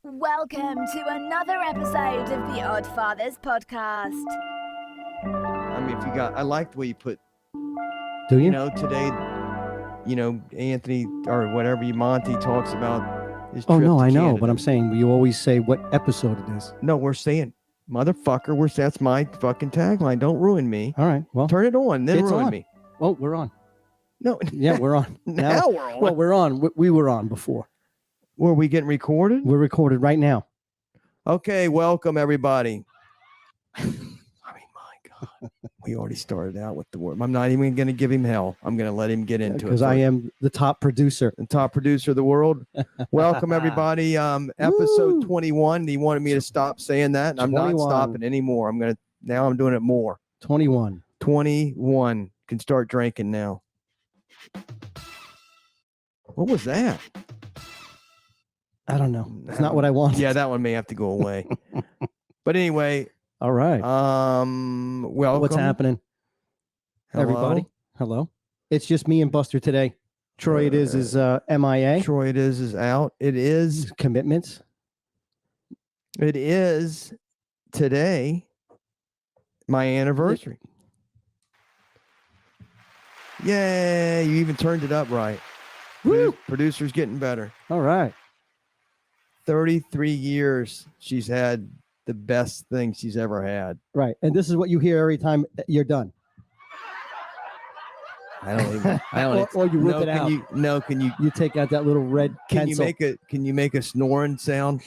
Welcome to another episode of the Oddfathers Podcast. I mean, I like the way you put, Do you? you know, today, Anthony or whatever Monte talks about his trip no, to I know, Canada. but I'm saying you always say what episode it is. No, we're saying, motherfucker, that's my fucking tagline. Don't ruin me. All right, well, Turn it on, then it's ruin on. me. Oh, we're on. No, Yeah, we're on. now we're on. Well, we're on. We were on before. Were we getting recorded? We're recorded right now. Okay, welcome everybody. I mean, my God, we already started out with the word. I'm not even going to give him hell. I'm going to let him get into it. Because I am the top producer. The top producer of the world. Welcome everybody. Episode 21. He wanted me to stop saying that, and I'm 21. not stopping anymore. Now I'm doing it more. 21. 21. Can start drinking now. What was that? I don't know. It's not what I want. Yeah, that one may have to go away. But anyway, All right. welcome. What's happening, Hello? everybody? Hello. It's just me and Buster today. Troy, it is MIA. Troy, it is out. It is Commitments. today my anniversary. Yay, you even turned it up right. Woo! Producer's getting better. All right. 33 years she's had the best thing she's ever had. Right. And this is what you hear every time you're done. I don't Or you whip it can out. Can you You take out that little red pencil. can you make a snoring sound?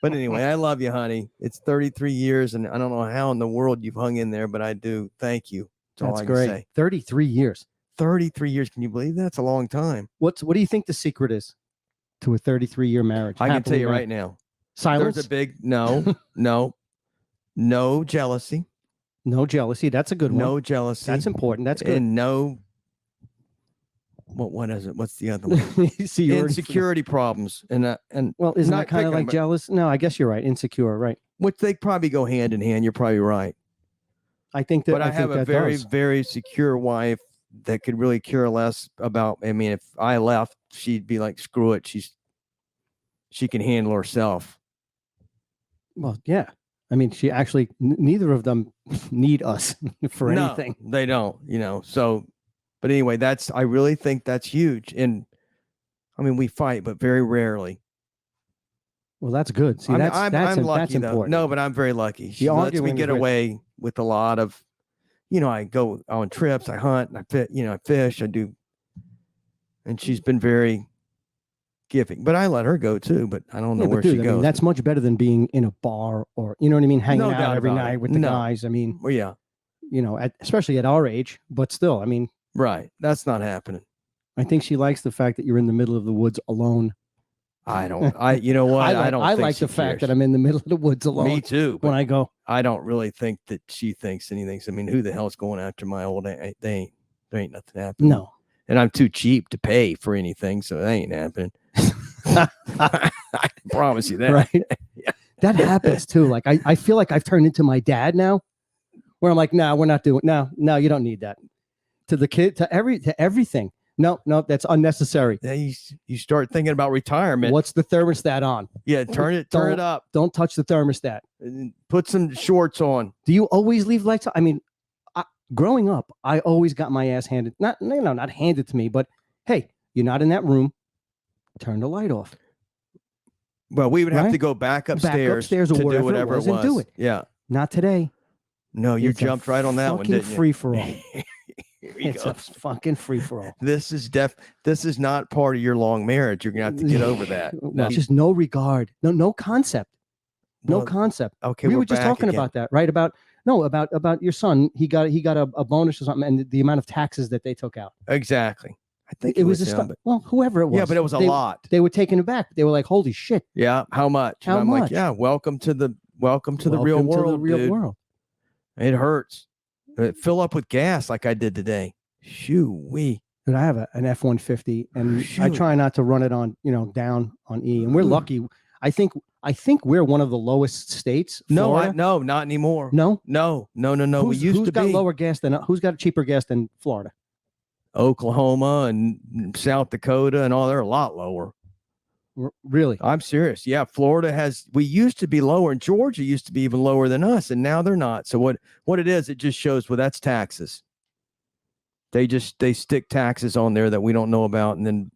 But anyway, I love you, honey. It's 33 years, and I don't know how in the world you've hung in there, but I do. Thank you. That's all I great. can say. 33 years. 33 years. Can you believe that's a long time? What do you think the secret is to a 33-year marriage? I can tell you Happily right now. Silence. There's a big no jealousy. No jealousy. That's a good one. No jealousy. That's important. That's good. And no. What is it? What's the other one? See, you already Insecurity problems. And well, isn't not that kind of picking like them, jealous? No, I guess you're right. Insecure, right? which they probably go hand in hand. You're probably right. I think that. But I think have a that very, does. very secure wife that could really care less about. I mean, if I left, she'd be like, "Screw it." She can handle herself. Well, yeah. I mean, she actually. Neither of them need us for anything. No, they don't. So. But anyway, I really think that's huge. And I mean, we fight, but very rarely. Well, that's good. See, I'm that's lucky though. important. No, but I'm very lucky. She lets me arguing get is away with a lot of, I go on trips, I hunt, and I fish, I do. And she's been very giving, but I let her go too. But I don't know where she goes. I mean, that's much better than being in a bar or you know what I mean, hanging No out doubt every about night it. with the No. guys. I mean, Well, yeah, especially at our age. But still, I mean. right. That's not happening. I think she likes the fact that you're in the middle of the woods alone. I don't. You know what? I don't. I think like she the fact cares. that I'm in the middle of the woods alone. Me too. But When I go, I don't really think that she thinks anything. I mean, who the hell's going after my old? There ain't nothing happening. no. And I'm too cheap to pay for anything, so that ain't happening. I can promise you that. Right? That happens too. Like I feel like I've turned into my dad now, where I'm like, no, we're not doing. No, you don't need that. To the kid, to everything. No, that's unnecessary. Then you start thinking about retirement. What's the thermostat on? Yeah, turn it up. Don't touch the thermostat. And put some shorts on. Do you always leave lights on? I mean, growing up, I always got my ass handed. Not handed to me, but hey, you're not in that room. Turn the light off. Well, we would have Right? to go back upstairs or to do whatever whatever it was it and was. do it. Yeah. Not today. No, you It's a jumped right on that one, fucking didn't you? free for all. Here you It's go. a fucking free for all. This is not part of your long marriage. You're gonna have to get over that. Well, just no regard, no concept, no Well, concept. Okay, We we're were just back talking again. about that, right? About your son. He got a bonus or something, and the amount of taxes that they took out. Exactly. I think It was him, just but- well, whoever it was. yeah, but it was a lot. They were taken aback. They were like, "Holy shit! Yeah, how much? How and I'm much? like, yeah, welcome to the real Welcome to world, the real dude. world." It hurts. Fill up with gas like I did today. Shoo-wee. But I have an F-150, and I Shoot. try not to run it on down on E. And we're lucky. I think we're one of the lowest states. Florida. No, not anymore. No. No. We Who's used to got be. lower gas than who's got cheaper gas than Florida? Oklahoma and South Dakota and all, they're a lot lower. Really? I'm serious. Yeah, Florida we used to be lower, and Georgia used to be even lower than us, and now they're not. So what it is, it just shows, well, that's taxes. They stick taxes on there that we don't know about, and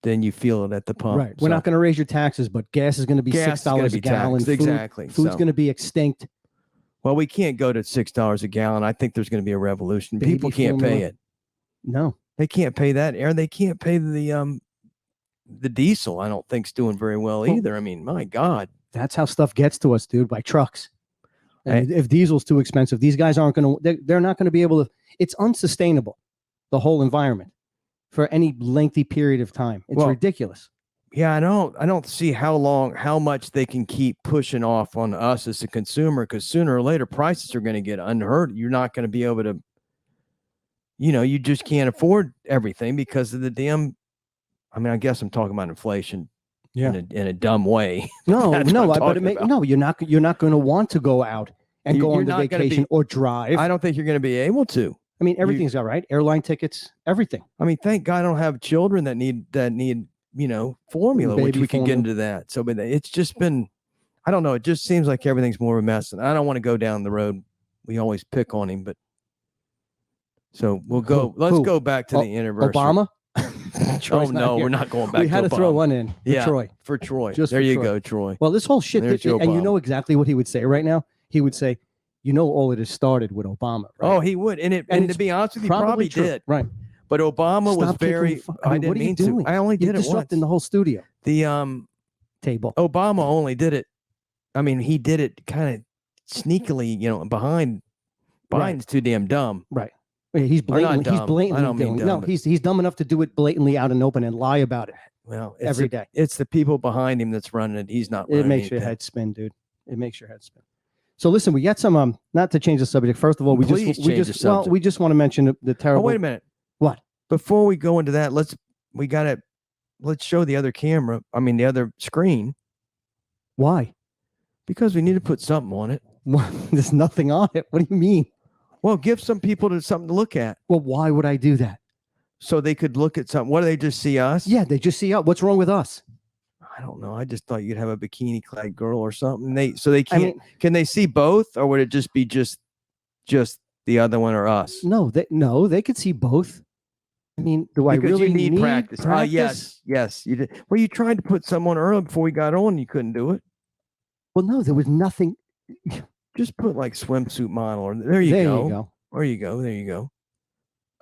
then you feel it at the pump. Right. We're not going to raise your taxes, but gas is going to be $6 a gallon. Exactly. Food's going to be extinct. Well, we can't go to $6 a gallon. I think there's going to be a revolution. Baby People can't pay it. No, they can't pay that air. They can't pay the diesel. I don't think's doing very well either. I mean, my God, that's how stuff gets to us, dude, by trucks. And if diesel's too expensive, these guys aren't going to. They're not going to be able to. It's unsustainable, the whole environment, for any lengthy period of time. It's ridiculous. Yeah, I don't see how much they can keep pushing off on us as a consumer, because sooner or later prices are going to get unheard. You're not going to be able to, you just can't afford everything because of the damn. I mean, I guess I'm talking about inflation in a dumb way. No, you're not going to want to go out and go on the vacation or drive. I don't think you're going to be able to. I mean, everything's all right. Airline tickets, everything. I mean, thank God I don't have children that need formula, Baby which we can formula. get into that. So, but it's just been, I don't know. It just seems like everything's more of a mess, and I don't want to go down the road. We always pick on him, but so we'll go. Let's go back to the anniversary. Obama. Oh no, we're not going back. We had to throw one in for Troy. For Troy. Just there for you Troy. go, Troy. Well, this whole shit, and you know exactly what he would say right now. He would say, all of this started with Obama. Right? Oh, he would, and to be honest with you, probably did. Right. But Obama was very. I didn't mean to. I only did it once. Disrupting the whole studio. The table. Obama only did it. I mean, he did it kind of sneakily, behind. Biden's too damn dumb. Right. He's blatantly. He's blatantly. I don't mean dumb. No, he's dumb enough to do it blatantly out and open and lie about it. Well, every day. It's the people behind him that's running it. He's not running it. It makes your head spin, dude. It makes your head spin. So listen, we got some not to change the subject. First of all, we just want to mention the terrible. Oh, wait a minute. What? Before we go into that, let's show the other camera. I mean, the other screen. Why? Because we need to put something on it. There's nothing on it. What do you mean? Well, give some people something to look at. Well, why would I do that? So they could look at something. What do they just see us? Yeah, they just see us. What's wrong with us? I don't know. I just thought you'd have a bikini clad girl or something. They can't. Can they see both, or would it just be just the other one or us? No, they could see both. I mean, do I really need practice? Yes, you did. Well, you tried to put someone earlier before we got on, and you couldn't do it. Well, no, there was nothing. Just put like swimsuit model, or there you go. There you go.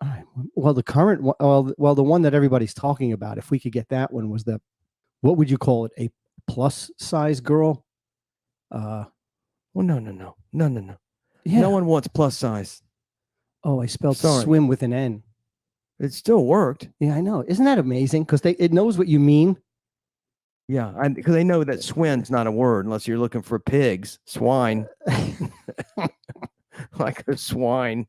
All right. Well, the current one, the one that everybody's talking about, if we could get that one, was what would you call it? A plus size girl? Well, no. Yeah. No one wants plus size. Oh, I spelled swim with an N. It still worked. Yeah, I know. Isn't that amazing? Because it knows what you mean. Yeah, because they know that swin's not a word unless you're looking for pigs, swine, like a swine,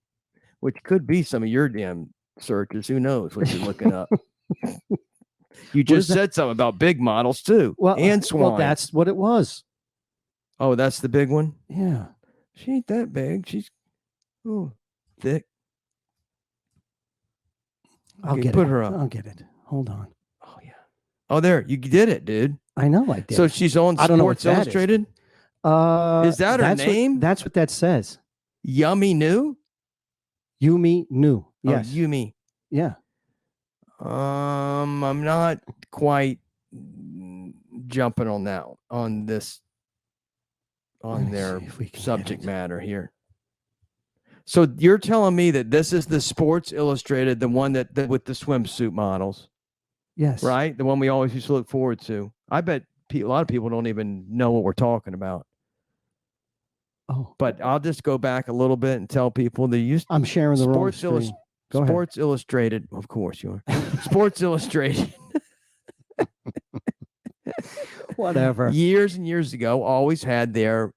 which could be some of your damn searches. Who knows what you're looking up? You just said something about big models too, and swine. Well, that's what it was. Oh, that's the big one? Yeah. She ain't that big. She's thick. I'll get put her up. I'll get it. Hold on. Oh, yeah. Oh, there. You did it, dude. I know I did. So she's on Sports Illustrated? Is that her name? That's what that says. Yummy New? Yumi New. Yes. Oh, Yumi. Yeah. I'm not quite jumping on that, on their subject matter here. So you're telling me that this is the Sports Illustrated, the one that with the swimsuit models? Yes. Right? The one we always used to look forward to. I bet a lot of people don't even know what we're talking about. Oh. But I'll just go back a little bit and tell people they used. I'm sharing the wrong screen. Sports Illustrated, of course you are. Sports Illustrated. Whatever. Years and years ago, always had their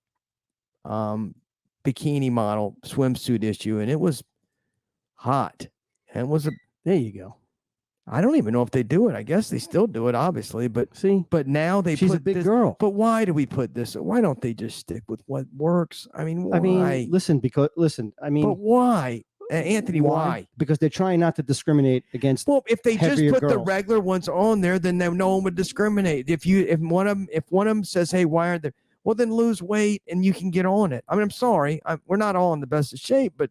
bikini model swimsuit issue, and it was hot. And it was there you go. I don't even know if they do it. I guess they still do it, obviously. But but now she's a big girl. But why do we put this? Why don't they just stick with what works? I mean, why? Listen. But why? Anthony, why? Because they're trying not to discriminate against. Well, if they just heavier put the girls. regular ones on there, then no one would discriminate. If one of them says, "Hey, why aren't they?" Well, then lose weight and you can get on it. I mean, I'm sorry, we're not all in the best of shape, but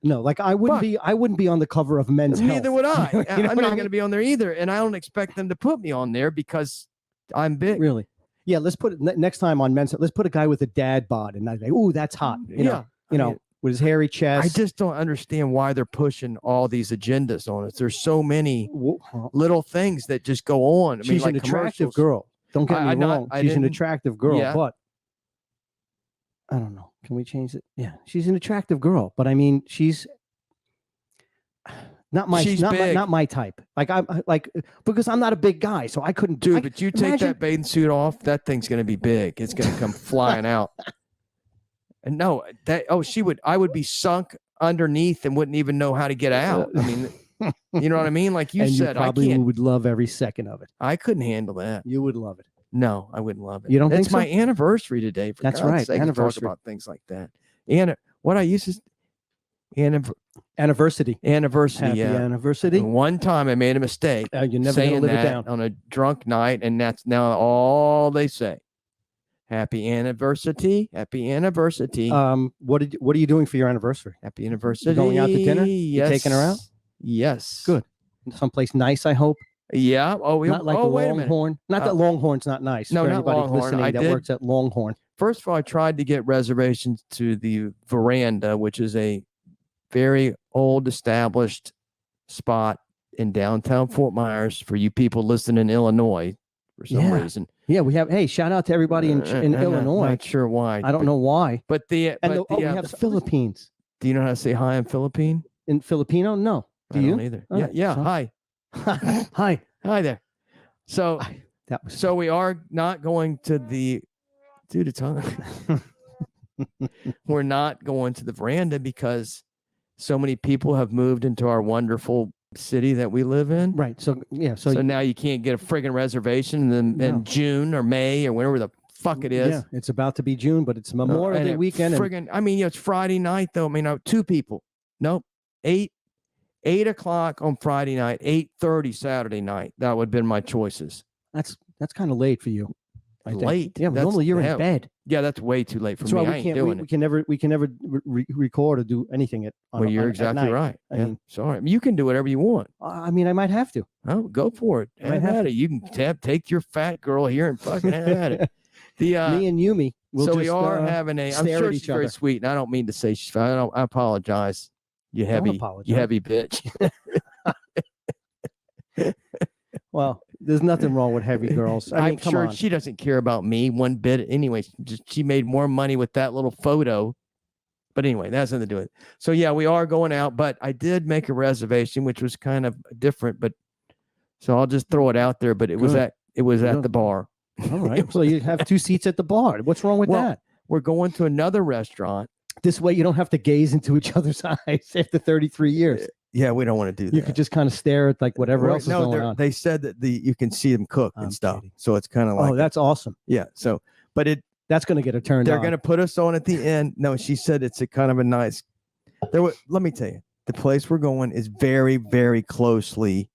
No, like I wouldn't be on the cover of Men's Health. neither would I. You know I'm not going to be on there either, and I don't expect them to put me on there because I'm big. Really? Yeah. Let's put it next time on Men's Health. Let's put a guy with a dad bod, and I say, "Ooh, that's hot." You know, with his hairy chest. I just don't understand why they're pushing all these agendas on us. There's so many little things that just go on. I She's mean, an attractive girl. Don't get me wrong. She's an attractive girl, but I don't know. Can we change it? Yeah, she's an attractive girl, but I mean, she's not my type. Like I'm because I'm not a big guy, so I couldn't do. But you take that bathing suit off, that thing's going to be big. It's going to come flying out. And no, I would be sunk underneath and wouldn't even know how to get out. I mean, you know what I mean? Like you said, you probably would love every second of it. I couldn't handle that. You would love it. No, I wouldn't love it. You don't think it's my anniversary today. For That's God's right. sake, Anniversary. talk about things like that. And what I used to Anniversary. Anniversary. Happy Yeah. anniversary. One time I made a mistake. You're never saying gonna live that it down on a drunk night, and that's now all they say. Happy anniversary. Happy anniversary. What are you doing for your anniversary? Happy anniversary. Going out to dinner? Yes. You taking her out? Yes. Good. Someplace nice, I hope. Yeah. Not like wait a minute. Longhorn. Not that Longhorn's not nice. No, for not anybody Longhorn. listening that works at Longhorn. First of all, I tried to get reservations to the Veranda, which is a very old established spot in downtown Fort Myers for you people listening in Illinois for some reason. Yeah, we have. Hey, shout out to everybody in Illinois. I'm not sure why. I don't know why. But we have the Philippines. Do you know how to say hi in Philippine? In Filipino? No. Do you? Don't either. All Yeah. right, Hi. Hi there. So we are not going to the dude. It's on. We're not going to the Veranda because so many people have moved into our wonderful city that we live in. Right. So now you can't get a friggin' reservation in June or May or whenever the fuck it is. Yeah, it's about to be June, but it's Memorial Day weekend. It's Friday night though. I mean, 2 people. Nope. 8 o'clock on Friday night, 8:30 Saturday night. That would have been my choices. That's kind of late for you. I think. Late. Yeah, normally you're in bed. Yeah, that's way too late for me. I ain't doing it. We can never record or do anything You're exactly right. I mean, sorry. I mean, you can do whatever you want. I mean, I might have to. Oh, go for it. Have at it. You can take your fat girl here and fucking have at it. Me and Yumi. We are having a. I'm sure she's very sweet, and I don't mean to say she's fat. I apologize. You heavy bitch. Well, there's nothing wrong with heavy girls. I'm sure she doesn't care about me one bit. Anyway, she made more money with that little photo. But anyway, that has nothing to do with it. So yeah, we are going out, but I did make a reservation, which was kind of different. But so I'll just throw it out there. But it was at the bar. All right. So you have 2 seats at the bar. What's wrong with that? We're going to another restaurant. This way, you don't have to gaze into each other's eyes after 33 years. Yeah, we don't want to do that. You could just kind of stare at like whatever else is going on. They said that you can see them cook and stuff. Kidding. So it's kind of like, oh, that's awesome. Yeah. So, but that's going to get her turned on. They're going to put us on at the end. No, she said it's a kind of a nice. Let me tell you, the place we're going is very, very closely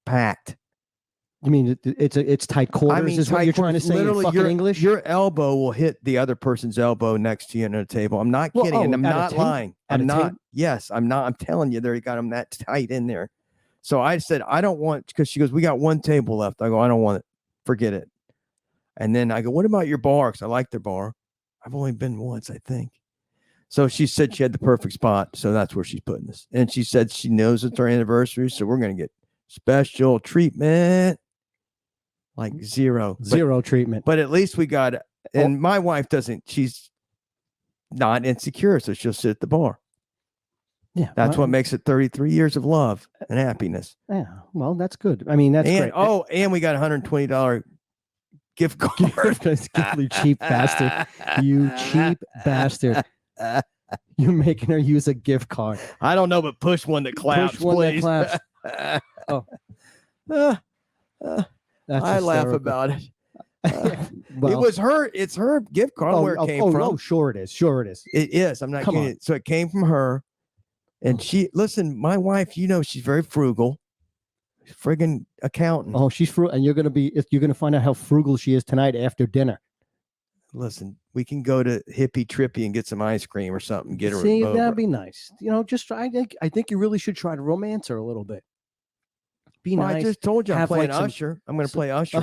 packed. You mean it's tight quarters? Is what you're trying to say? Literally, in fucking English? Your elbow will hit the other person's elbow next to you at a table. I'm not kidding, and I'm not lying. I'm not. Yes, I'm not. I'm telling you, they got them that tight in there. So I said, I don't want, because she goes, we got 1 table left. I go, I don't want it. Forget it. And then I go, what about your bar? Because I like their bar. I've only been once, I think. So she said she had the perfect spot. So that's where she's putting this. And she said she knows it's our anniversary. So we're going to get special treatment. Like zero treatment. But at least we got, and my wife she's not insecure. So she'll sit at the bar. Yeah. That's what makes it 33 years of love and happiness. Yeah. Well, that's good. I mean, that's great. And we got $120 gift card. You cheap bastard. You cheap bastard. You're making her use a gift card. I don't know, but push one that claps, please. That claps. I laugh about it. It's her gift card where it came from. Oh, sure it is. It is. I'm not kidding. So it came from her. And listen, my wife, she's very frugal. Friggin' accountant. Oh, she's frugal, and you're gonna find out how frugal she is tonight after dinner. Listen, we can go to Hippie Trippy and get some ice cream or something. Get her. See, over. that'd be nice. Just try. I think you really should try to romance her a little bit. Be nice. I just told you I'm Have, playing like, Usher. I'm going to play Usher.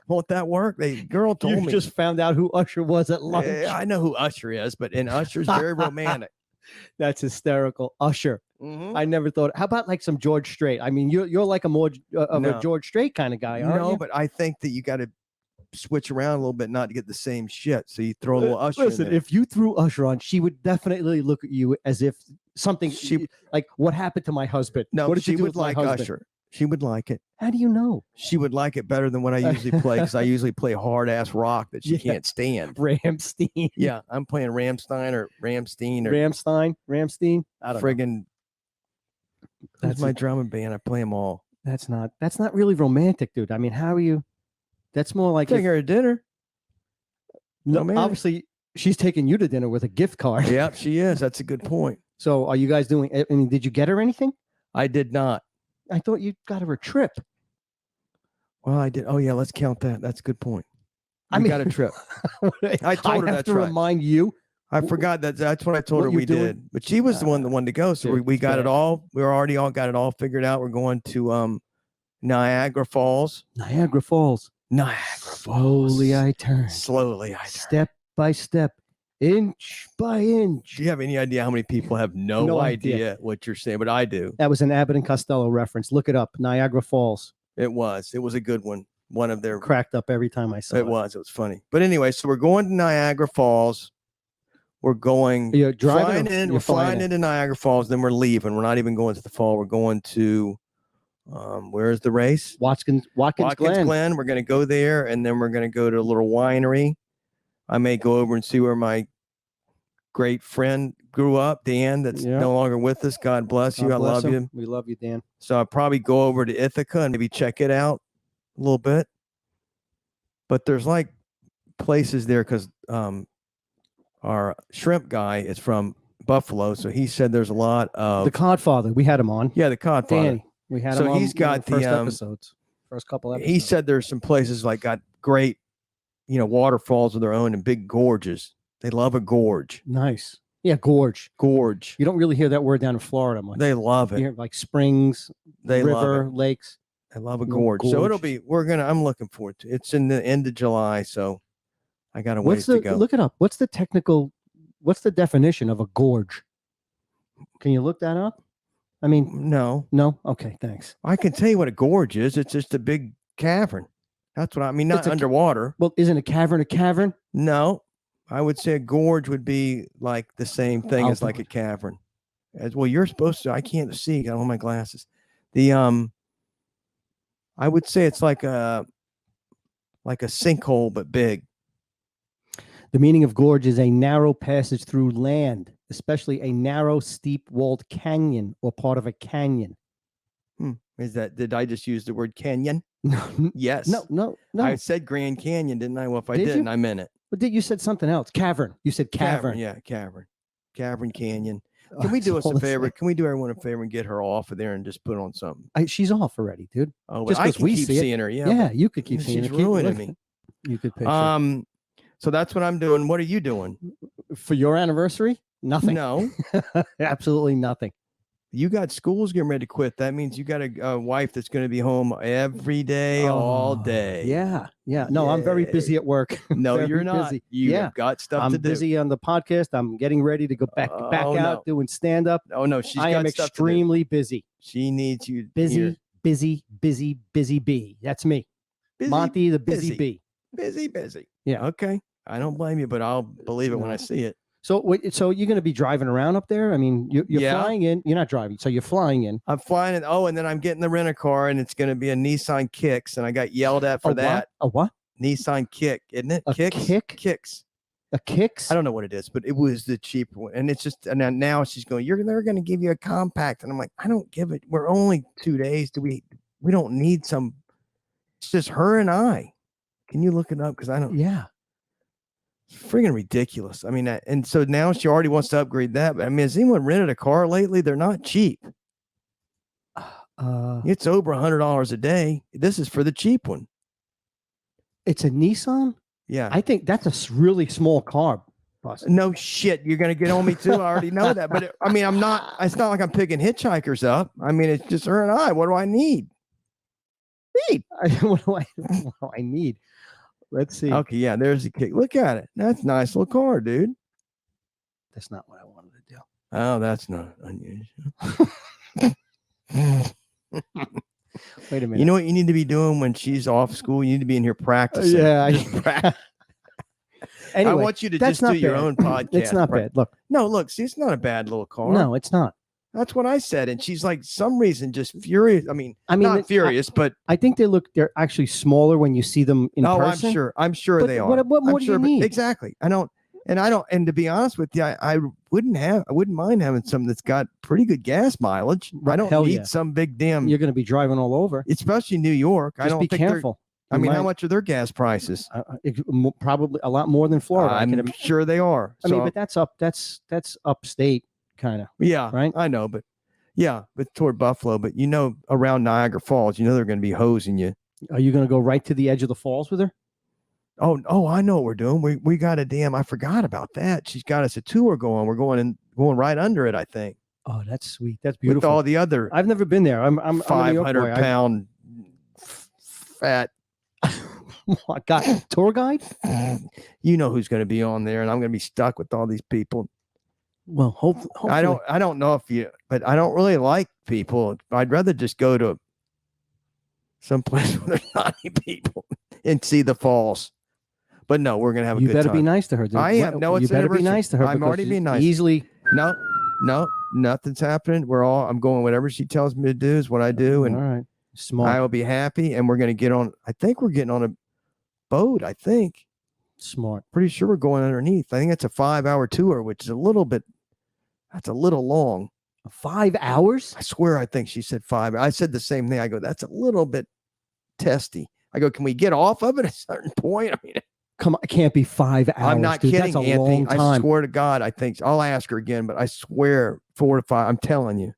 Won't that work? The girl told You me. just found out who Usher was at lunch. I know who Usher is, and Usher's very romantic. That's hysterical. Usher. Mm-hmm. I never thought. How about like some George Strait? I mean, you're like a more of a George Strait kind of guy, aren't you? But I think that you got to switch around a little bit, not to get the same shit. So you throw a little Usher. Listen, in there. if you threw Usher on, she would definitely look at you as if something like, what happened to my husband? No, what did she you do would with my like husband? Usher. She would like it. How do you know? She would like it better than what I usually play, because I usually play hard ass rock that she can't stand. Ramstein. Yeah, I'm playing Ramstein or Ramstein or Ramstein. I don't know. friggin'. That's my drumming band. I play them all. That's not really romantic, dude. I mean, how are you? That's more like Take her to dinner. No, obviously she's taking you to dinner with a gift card. Yep, she is. That's a good point. So are you guys doing? I mean, did you get her anything? I did not. I thought you got her a trip. Well, I did. Oh yeah, let's count that. That's a good point. I mean, got a trip. I told her have that's to right. remind you. I forgot that's what I told her we did. But she was the one to go. So we got it all. We already all got it all figured out. We're going to Niagara Falls. Niagara Falls. Slowly I turn. Slowly I turn. Step by step. Inch by inch. Do you have any idea how many people have no idea what you're saying? But I do. That was an Abbott and Costello reference. Look it up. Niagara Falls. It was a good one. One of their cracked up every time I saw it. It was funny. But anyway, so we're going to Niagara Falls. We're going. You're driving. We're flying into Niagara Falls. Then we're leaving. We're not even going to the fall. We're going to. Where is the race? Watkins Glen. We're going to go there, and then we're going to go to a little winery. I may go over and see where my great friend grew up, Dan, that's no longer with us. God bless you. I love you. We love you, Dan. So I'll probably go over to Ithaca and maybe check it out a little bit. But there's like places there because our shrimp guy is from Buffalo. So he said there's a lot of the Codfather. We had him on. Yeah, the Codfather. Danny. We had him on. So he's got the first couple episodes. He said there's some places like got great, waterfalls of their own and big gorges. They love a gorge. Nice. Yeah, gorge. Gorge. You don't really hear that word down in Florida much. They love it. You hear like springs, river, lakes. I love a gorge. So I'm looking forward to it. It's in the end of July, so I got a ways to go. Look it up. What's the definition of a gorge? Can you look that up? I mean, no. Okay, thanks. I can tell you what a gorge is. It's just a big cavern. That's what I mean. Not underwater. Well, isn't a cavern a cavern? No, I would say a gorge would be like the same thing as like a cavern. As well, you're supposed to. I can't see. I got all my glasses. I would say it's like a sinkhole but big. The meaning of gorge is a narrow passage through land, especially a narrow, steep-walled canyon or part of a canyon. Did I just use the word canyon? No. Yes. No. I said Grand Canyon, didn't I? Well, if I didn't, I meant it. But you said something else. Cavern. You said cavern. Yeah, cavern. Cavern Canyon. Can we do us a favor? Can we do everyone a favor and get her off of there and just put on something? She's off already, dude. Oh, but I can keep seeing her. Yeah, you could keep seeing her. She's ruining me. You could picture. So that's what I'm doing. What are you doing for your anniversary? Nothing. No, absolutely nothing. You got schools getting ready to quit. That means you got a wife that's going to be home every day, all day. Yeah. No, I'm very busy at work. No, you're not. Busy. You've got stuff to do. I'm busy on the podcast. I'm getting ready to go back out doing stand up. Oh no, I am extremely busy. She needs you. Busy. Bee. That's me. Monte, the busy bee. Busy. Yeah. Okay. I don't blame you, but I'll believe it when I see it. So you're going to be driving around up there? I mean, you're flying in. You're not driving, so you're flying in. I'm flying in. Oh, and then I'm getting the rent-a-car, and it's going to be a Nissan Kicks, and I got yelled at for that. A what? Nissan Kick, isn't it? Kicks? Kicks. A Kicks? I don't know what it is, but it was the cheaper one. And it's just, and now she's going, they're going to give you a compact. And I'm like, I don't give it. We're only 2 days. We don't need some. It's just her and I. Can you look it up? Because I don't. Yeah. It's friggin' ridiculous. I mean, and so now she already wants to upgrade that. But I mean, has anyone rented a car lately? They're not cheap. It's over $100 a day. This is for the cheap one. It's a Nissan. Yeah, I think that's a really small car. Boss. no shit. You're gonna get on me too. I already know that. But I mean, I'm not. It's not like I'm picking hitchhikers up. I mean, it's just her and I. What do I need? What do I need? Let's see. Okay, yeah. There's the kick. Look at it. That's a nice little car, dude. That's not what I wanted to do. Oh, that's not unusual. Wait a minute. You know what you need to be doing when she's off school? You need to be in here practicing. Yeah. Anyway, I want you to just do your own podcast. It's not bad. Look. No, look, see, it's not a bad little car. No, it's not. That's what I said. And she's like, some reason, just furious. I mean not furious, but I think they're actually smaller when you see them in person. I'm sure But they are. what more do you need? Exactly. And to be honest with you, I wouldn't mind having something that's got pretty good gas mileage. I don't need some big damn. You're going to be driving all over. Especially New York. Just be careful. I mean, how much are their gas prices? Probably a lot more than Florida. I'm sure they are. I mean, but that's upstate kind of. Yeah, right. I know, but toward Buffalo, but around Niagara Falls, they're going to be hosing you. Are you going to go right to the edge of the falls with her? Oh, I know what we're doing. We got I forgot about that. She's got us a tour going. We're going right under it, I think. Oh, that's sweet. That's beautiful. With all the other, I've never been there. I'm 500-pound fat. I got tour guide. You know who's going to be on there, and I'm going to be stuck with all these people. Well, hopefully. I don't know but I don't really like people. I'd rather just go to some place where there's not any people and see the falls. But no, we're gonna have a good time. You better be nice to her. Dude. I am. No, it's you better be nice to her. I'm already being nice. Easily. No, nothing's happening. I'm going whatever she tells me to do is what I do, and all right, smart. I will be happy. And we're gonna get on. I think we're getting on a boat. I think. Smart. Pretty sure we're going underneath. I think it's a 5-hour tour, which is a little long. 5 hours? I swear, I think she said 5. I said the same thing. I go, that's a little bit testy. I go, can we get off of it at a certain point? I mean, come on, it can't be 5 hours. I'm not kidding, that's a Anthony. long time. I swear to God, I think I'll ask her again, but I swear 4 to 5. I'm telling you.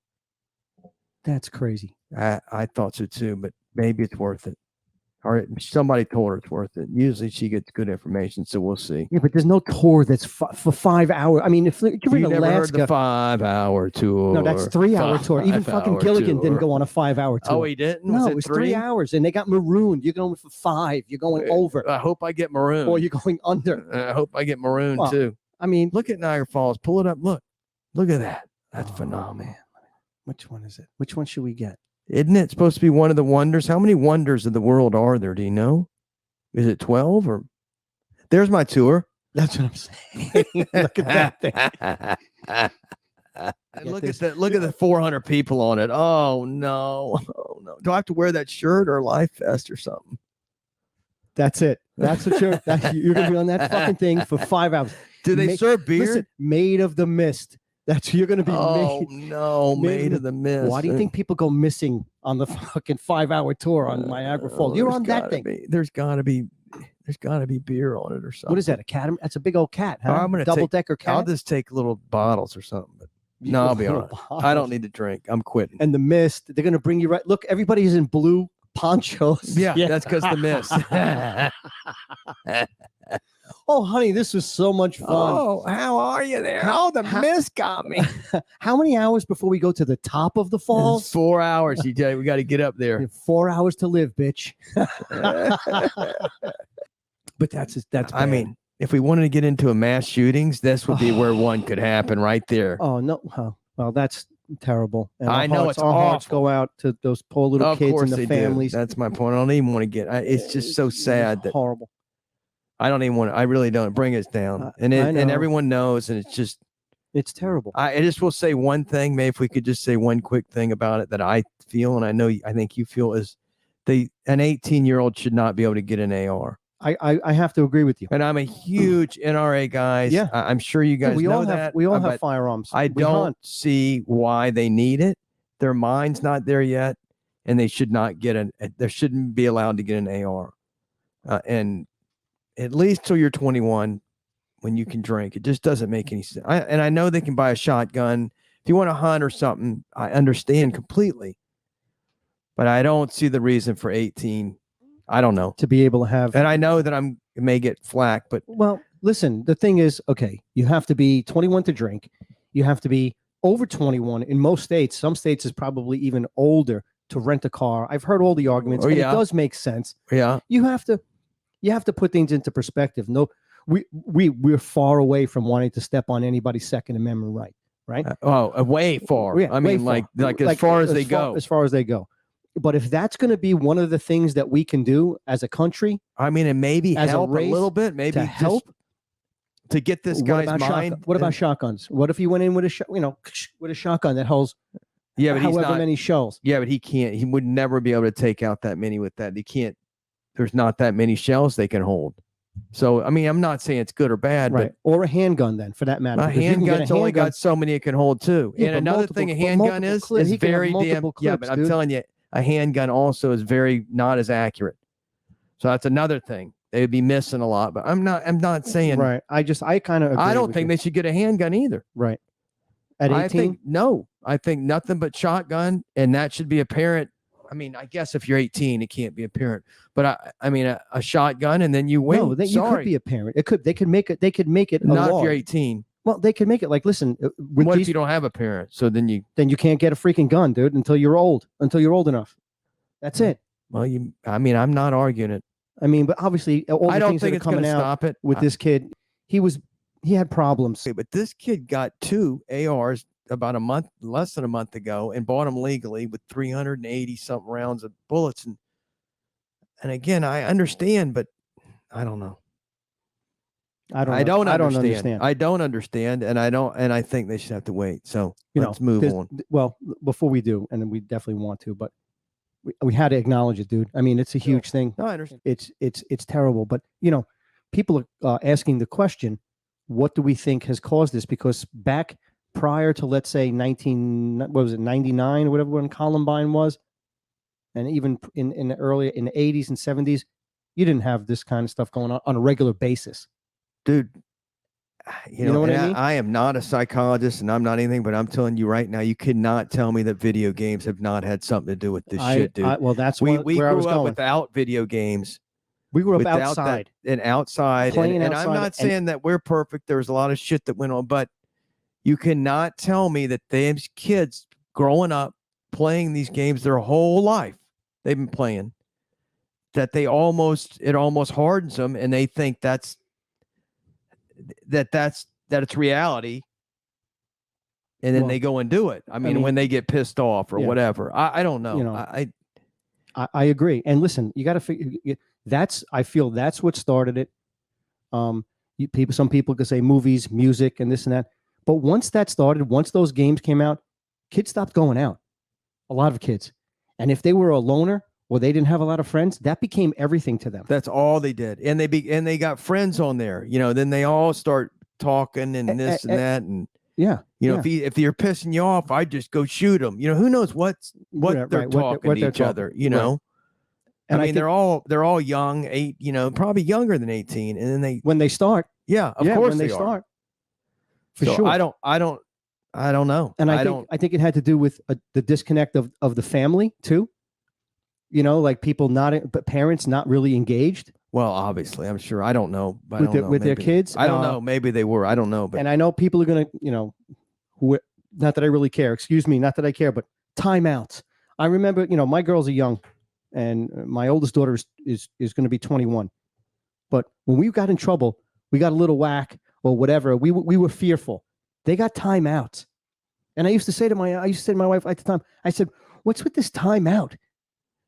That's crazy. I thought so too, but maybe it's worth it. All right, somebody told her it's worth it. Usually she gets good information, so we'll see. Yeah, but there's no tour that's for 5 hours. I mean, if you're in never Alaska, heard the 5-hour tour. No, that's 3-hour tour. Even fucking Gilligan didn't go on a 5-hour tour. Oh, he didn't? No, it was 3 hours, and they got marooned. You're going for 5. You're going over. I hope I get marooned. Or you're going under. I hope I get marooned too. I mean, look at Niagara Falls. Pull it up. Look at that. That's phenomenal. Man. Which one is it? Which one should we get? Isn't it supposed to be one of the wonders? How many wonders of the world are there? Do you know? Is it 12 or? There's my tour. That's what I'm saying. Look at that thing. Look at the 400 people on it. Oh no. Do I have to wear that shirt or life vest or something? That's it. That's what you're gonna be on that fucking thing for 5 hours. Do they serve beer? Listen, made of the mist. That's you're gonna be. Made of the mist. Why do you think people go missing on the fucking 5-hour tour on Niagara Falls? You're on that thing. There's gotta be beer on it or something. What is that? A cat? That's a big old cat. Huh? I'm gonna double-decker cat. I'll just take little bottles or something. But no, I'll be all right. I don't need to drink. I'm quitting. And the mist, they're gonna bring you right. Look, everybody's in blue ponchos. Yeah. That's because the mist. Oh, honey, this was so much fun. Oh, how are you there? The mist got me. How many hours before we go to the top of the falls? 4 hours. You tell you, we got to get up there. 4 hours to live, bitch. But that's bad. I mean, if we wanted to get into a mass shootings, this would be where one could happen right there. Oh no! Well, that's terrible. And I know our hearts go out to those poor little kids and the families. That's my point. I don't even want to get. It's just so sad that horrible. I don't even want to. I really don't. Bring us down, and everyone knows, and it's terrible. I just will say one thing. Maybe if we could just say one quick thing about it that I feel, and I think you feel, is an 18-year-old should not be able to get an AR. I have to agree with you. And I'm a huge NRA guy. Yeah. I'm sure you guys know that. We all have firearms. I don't see why they need it. Their mind's not there yet, and they should not get they shouldn't be allowed to get an AR. And at least till you're 21, when you can drink. It just doesn't make any sense. And I know they can buy a shotgun. If you want to hunt or something, I understand completely. But I don't see the reason for 18. I don't know. To be able to have. And I know that I may get flack, but. Well, listen, the thing is, okay, you have to be 21 to drink. You have to be over 21 in most states. Some states is probably even older to rent a car. I've heard all the arguments, and it does make sense. Yeah. You have to put things into perspective. No, we're far away from wanting to step on anybody's Second Amendment right? Way far. Yeah, I mean, far. like as far as they go. As far as they go. But if that's going to be one of the things that we can do as a country, I mean, and maybe as help a race, a little bit, maybe to help. To get this guy's mind. What about shotguns? What if he went in with with a shotgun that holds but however many shells? Yeah, but he can't. He would never be able to take out that many with that. He can't. There's not that many shells they can hold. So I mean, I'm not saying it's good or bad, right? Or a handgun, then, for that matter. A handgun's only got so many it can hold too. Yeah, and another thing, a handgun is very damn. Clips, yeah, but I'm telling you, a handgun also is very not as accurate. So that's another thing. They'd be missing a lot, but I'm not saying right. I kind of I don't think they should get a handgun either. Right. At 18? I think nothing but shotgun, and that should be apparent. I mean, I guess if you're 18, it can't be apparent. But I mean a shotgun, and then you wait. No, you could be a parent. They could make it. They could make it. Not law. If you're 18. Well, they could make it like, listen. What if you don't have a parent? So then you can't get a freaking gun, dude, until you're old enough. That's it. Well, I'm not arguing it. I mean, but obviously, all the things that are coming out stop it. With this kid, he had problems. But this kid got 2 ARs about less than a month ago, and bought them legally with 380 something rounds of bullets. And again, I understand, but I don't know. I don't understand. I don't understand, and I think they should have to wait. So let's move on. Well, before we do, and we definitely want to, but we had to acknowledge it, dude. I mean, it's a huge thing. No, I understand. It's terrible, but people are asking the question, what do we think has caused this? Because back prior to, let's say, 99 or whatever, when Columbine was, and even in the 80s and 70s, you didn't have this kind of stuff going on a regular basis. Dude, you know what I mean? I am not a psychologist, and I'm not anything, but I'm telling you right now, you cannot tell me that video games have not had something to do with this shit, dude. Well, that's we where I was grew up going. Without video games. We grew up outside. Outside. And I'm not saying that we're perfect. There was a lot of shit that went on, but you cannot tell me that these kids growing up playing these games their whole life, they've been playing, that it almost hardens them, and they think that's it's reality, and then they go and do it. I mean, when they get pissed off or whatever, I don't know. I agree. And listen, you got to figure I feel that's what started it. Some people could say movies, music, and this and that. But once that started, once those games came out, kids stopped going out. A lot of kids, and if they were a loner or they didn't have a lot of friends, that became everything to them. That's all they did, and they got friends on there. Then they all start talking and this and that, and if you're pissing you off, I just go shoot them. Who knows what they're talking to each other. Right. And I mean, they're all young, probably younger than 18, and then when they start, of course when they start. For so sure. I don't know. And I think it had to do with the disconnect of the family too. Like but parents not really engaged. Well, obviously, I'm sure. I don't know. With their kids. I don't know. Maybe they were. I don't know. But and I know people are going to, not that I really care. Excuse me, not that I care, but timeouts. I remember, my girls are young, and my oldest daughter is going to be 21. But when we got in trouble, we got a little whack or whatever. We were fearful. They got timeouts, and I used to say to my wife at the time, I said, "What's with this timeout?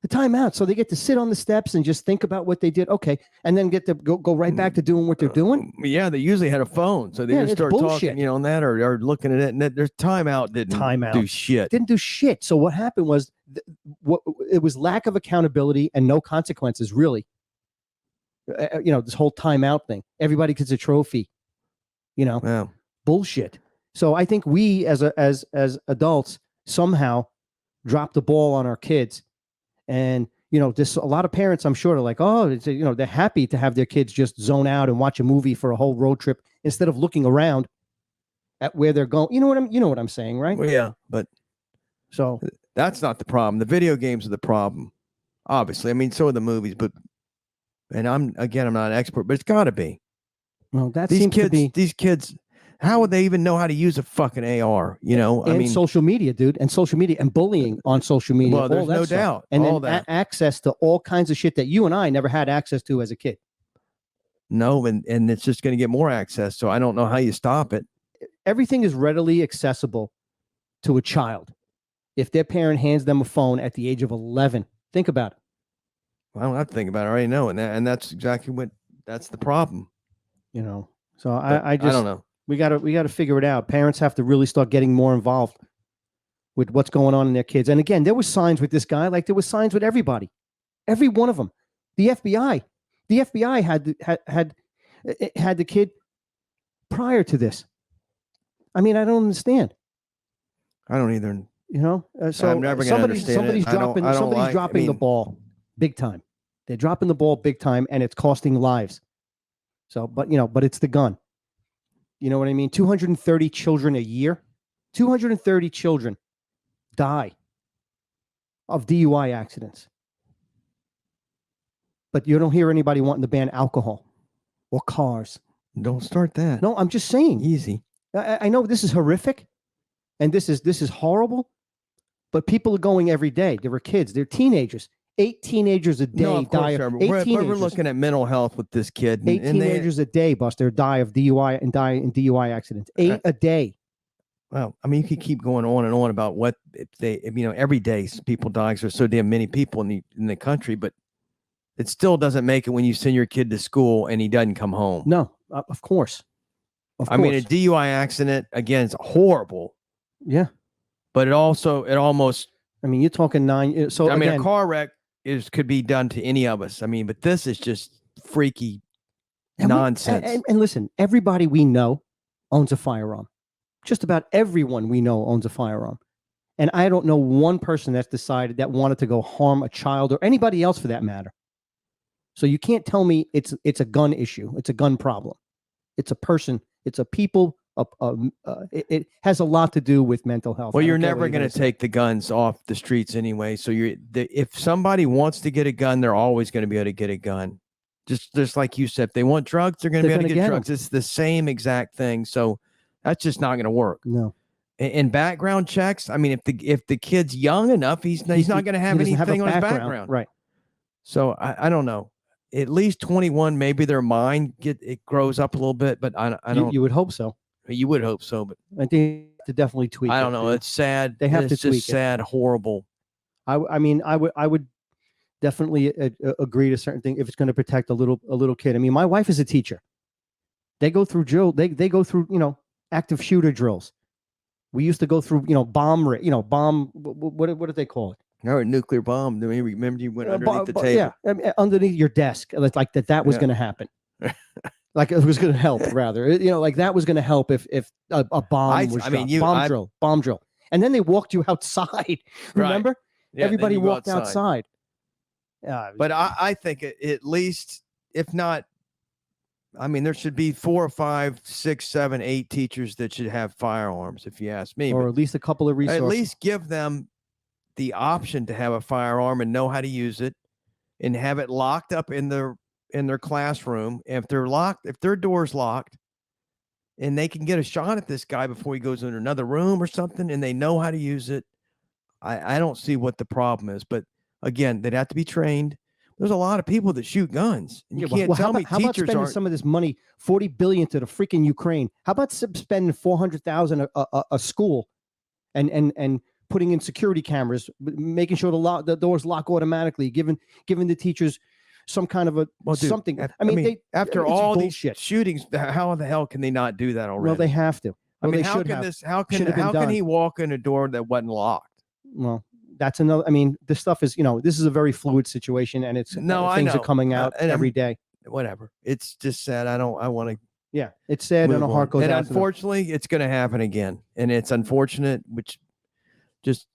The timeout, so they get to sit on the steps and just think about what they did, okay, and then get to go right back to doing what they're doing." Yeah, they usually had a phone, so they just start talking, on that or looking at it, and there's timeout didn't do shit. Didn't do shit. So what happened was, it was lack of accountability and no consequences, really. This whole timeout thing. Everybody gets a trophy. Yeah. Bullshit. So I think we as adults somehow dropped the ball on our kids. And a lot of parents, I'm sure, are like, oh, they're happy to have their kids just zone out and watch a movie for a whole road trip instead of looking around at where they're going. You know what I'm saying, right? Well, yeah, but So that's not the problem. The video games are the problem. Obviously, I mean, so are the movies, and I'm not an expert, but it's got to be. well, that These seems kids, to be. these kids, how would they even know how to use a fucking AR? And social media, dude, and social media and bullying on social media. Well, there's all that no stuff. doubt. And all then that. Access to all kinds of shit that you and I never had access to as a kid. No, and it's just going to get more access. So I don't know how you stop it. Everything is readily accessible to a child if their parent hands them a phone at the age of 11. Think about it. I don't have to think about it. I already know, and that's exactly that's the problem. So I don't know. We gotta figure it out. Parents have to really start getting more involved with what's going on in their kids. And again, there was signs with this guy, like there was signs with everybody, every one of them. The FBI had the kid prior to this. I mean, I don't understand. I don't either. So I'm never gonna understand it. Somebody's dropping the ball big time. They're dropping the ball big time, and it's costing lives. So, but it's the gun. You know what I mean? 230 children a year. 230 children die of DUI accidents. But you don't hear anybody wanting to ban alcohol or cars. Don't start that. No, I'm just saying. Easy. I know this is horrific, and this is horrible. But people are going every day. There were kids. They're teenagers. 8 teenagers a day die of. We're looking at mental health with this kid. 8 teenagers a day, Buster, die of DUI and die in DUI accidents. 8 a day. Well, I mean, you could keep going on and on about what every day people die because there's so damn many people in the country, but it still doesn't make it when you send your kid to school and he doesn't come home. No, of course. I mean, a DUI accident again is horrible. Yeah, but it almost. I mean, you're talking 9. So I mean, a car wreck could be done to any of us. I mean, but this is just freaky nonsense. And listen, everybody we know owns a firearm. Just about everyone we know owns a firearm. And I don't know one person that's decided that wanted to go harm a child or anybody else for that matter. So you can't tell me it's a gun issue. It's a gun problem. It's a person. It's a people. It has a lot to do with mental health. Well, you're never going to take the guns off the streets anyway. So if somebody wants to get a gun, they're always going to be able to get a gun. Just like you said, if they want drugs, they're going to be able to get drugs. It's the same exact thing. So that's just not going to work. No. In background checks, I mean, if the kid's young enough, he's not going to have anything on his background. Right. So I don't know. At least 21, maybe their mind grows up a little bit, but I don't. You would hope so. You would hope so, but I think to definitely tweak. I don't know. It's sad. They have to tweak just sad, horrible. I mean, I would definitely agree to certain things if it's going to protect a little kid. I mean, my wife is a teacher. They go through drill. They go through active shooter drills. We used to go through bomb. What did they call it? No, a nuclear bomb. Do you remember you went underneath the table? Yeah, underneath your desk. Like that was going to happen. Like it was going to help, rather. Like that was going to help if a bomb was dropped. Bomb drill. And then they walked you outside. Remember? Right. Yeah, everybody walked outside. But I think at least, if not, I mean, there should be 4 or 5, 6, 7, 8 teachers that should have firearms, if you ask me. Or at least a couple of resources. At least give them the option to have a firearm and know how to use it, and have it locked up in their classroom. If their door's locked, and they can get a shot at this guy before he goes into another room or something, and they know how to use it, I don't see what the problem is. But again, they'd have to be trained. There's a lot of people that shoot guns. And you can't tell me how about spending some of this money, $40 billion to the freaking Ukraine? How about spending $400,000 a school, and putting in security cameras, making sure the doors lock automatically, giving the teachers some kind of something. After all these shootings, how the hell can they not do that already? Well, they have to. Well, I mean, how can he walk in a door that wasn't locked? Well, that's another. I mean, this stuff is, this is a very fluid situation, and it's things are coming out every day. Whatever. It's just sad. I want to. Yeah, it's sad, and a heart goes out. And unfortunately, it's going to happen again, and it's unfortunate. Which just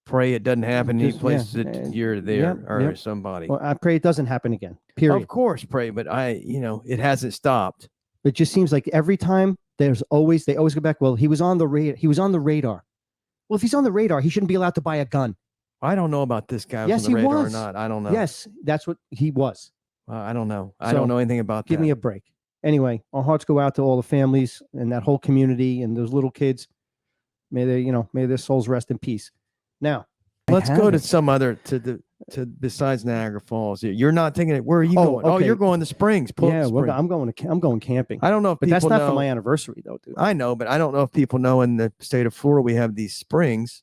pray it doesn't happen any Just- place yeah, that and- you're there or yep. somebody. Well, I pray it doesn't happen again. Period. Of course, pray, but it hasn't stopped. It just seems like every time they always go back. Well, he was on the radar. He was on the radar. Well, if he's on the radar, he shouldn't be allowed to buy a gun. I don't know about this guy. Yes, on the he radar was. or not. I don't know. Yes, that's what he was. I don't know. I So, don't know anything about Give that. me a break. Anyway, our hearts go out to all the families and that whole community and those little kids. May their souls rest in peace. Now, Let's go to some other to besides Niagara Falls. You're not thinking it. Where are you going? Oh, okay. you're going to Springs. Yeah, I'm going camping. I don't know if But people that's not know. for my anniversary, though, dude. I know, but I don't know if people know in the state of Florida we have these springs,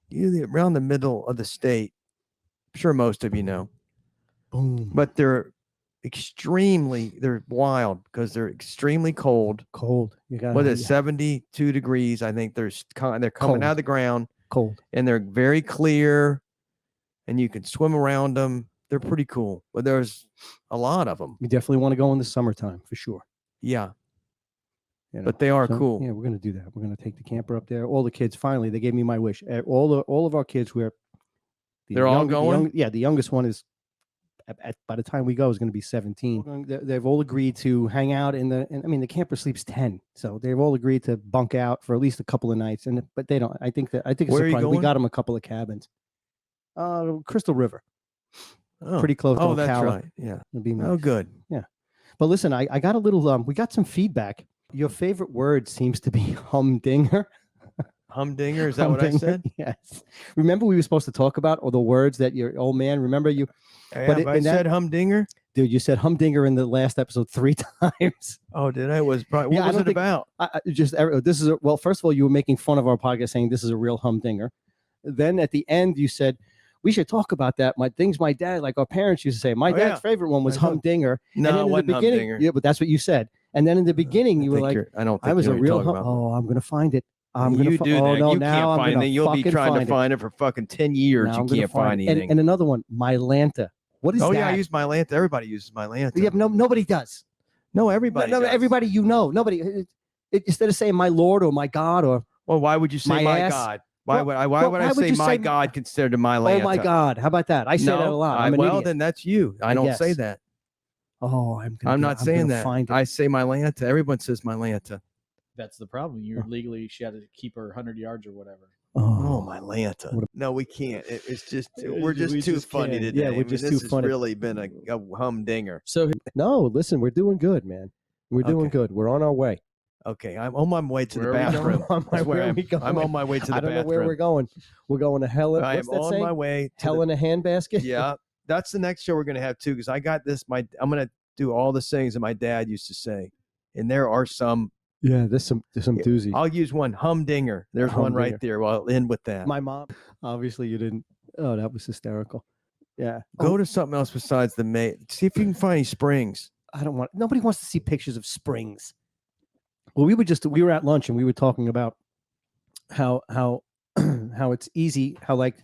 usually around the middle of the state. I'm sure most of you know, Boom. but they're wild because they're extremely cold. Cold. You got What is it, 72 degrees? I think they're coming Cold. out of the ground. cold. And they're very clear, and you can swim around them. They're pretty cool, but there's a lot of them. You definitely want to go in the summertime for sure. Yeah, You know, but they are so, cool. Yeah, we're gonna do that. We're gonna take the camper up there. All the kids. Finally, they gave me my wish. All of our kids. They're all going? The youngest one is. By the time we go, is going to be 17. They've all agreed to hang out the camper sleeps 10, so they've all agreed to bunk out for at least a couple of nights. But they don't. I think it's Where are you surprising. We going? got them a couple of cabins. Crystal River, Oh, pretty close. to that's Ocala. right. Yeah. It'll be nice. Oh, good. But listen, I got a little. We got some feedback. Your favorite word seems to be humdinger. Humdinger. Is that what I Humdinger, said? Yes. Remember we were supposed to talk about all the words that your old man. Remember you, But I said humdinger. dude. You said humdinger in the last episode 3 times. Oh, did I? Was probably Yeah, I what was don't it think- about? This is well. First of all, you were making fun of our podcast, saying this is a real humdinger. Then at the end, you said we should talk about that. My dad, like our parents used to say. My Oh, dad's yeah. favorite one was I know. humdinger. No, and it then in wasn't the beginning, humdinger. yeah, but that's what you said. And then in the beginning, you were like, I don't think I was you a know what you're real. talking about. Oh, I'm gonna find it. I'm gonna. You do that. Oh no, You now can't I'm find gonna it. You'll be fucking trying to find it. find it for fucking 10 years. Now You I'm gonna can't find it. anything. And another one, Mylanta. What is Oh that? yeah, I use Mylanta. Everybody uses Mylanta. Yeah, but nobody does. No, everybody. No, does. everybody nobody. Instead of saying my Lord or my God or Well, why would you say My my ass? God? Why Well, would I? Why well, would why I would say you my say- God compared to Mylanta? oh my God, how about that? I say that a lot. I'm an well, idiot. then that's you. I don't say guess. that. Oh, I'm not saying that. Find it. I say Mylanta. Everyone says Mylanta. That's the problem. You're legally, she had to keep her 100 yards or whatever. Oh, Mylanta. No, we can't. It's just we're just We too just funny can't. today. Yeah, I we're mean, just this too has funny. really been a humdinger. So No, listen, we're doing good, man. We're doing Okay. good. We're on our way. Okay, I'm on my way to the Where are we going? bathroom. On my- That's where where are I'm, we going? I'm on my way to the I don't bathroom. know where we're going. We're going to hell. I What's am that on saying? my way. To Hell in a handbasket. Yeah, that's the next show we're gonna have too. Because I got this. I'm gonna do all the things that my dad used to say, and there are some. Yeah, there's some doozies. I'll use one humdinger. There's one right Humdinger. there. Well, I'll end with that. My mom. Obviously, you didn't. Oh, that was hysterical. Yeah. Go to something else besides the May. See if you can find any springs. I don't want. Nobody wants to see pictures of springs. Well, we were at lunch and we were talking about how how it's easy. How like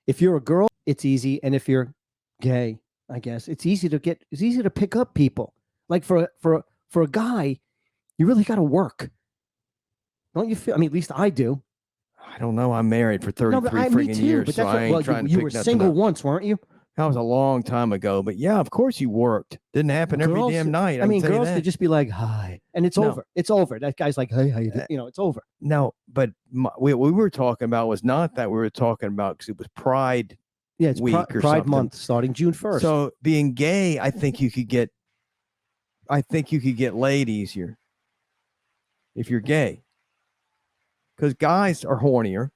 if you're a girl, it's easy, and if you're gay, I guess it's easy to pick up people. Like for a guy, you really got to work. Don't you feel? I mean, at least I do. I don't know. I'm married for 33 me freaking too, years, but so that's I ain't trying to you pick were nothing single up. once, weren't you? That was a long time ago. But yeah, of course you worked. Didn't happen every Girls- damn night. I mean, can tell you girls that. could just be like, "Hi," and it's No. over. It's over. That guy's like, "Hey, how you doing?" You know, it's over. No, but what we were talking about was not that. We were talking about because it was Pride. Yeah, it's Week or Pride something. Month starting June 1st. So being gay, I think you could get laid easier if you're gay, because guys are hornier.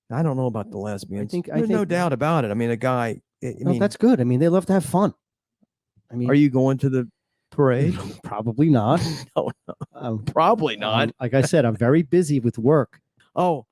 I don't know about the lesbians. I There's no think- doubt about it. I mean, a guy. I No, mean, that's good. I mean, they love to have fun. I mean, are you going to the parade? probably not. No, Probably not. Like I said, I'm very busy with work. Oh,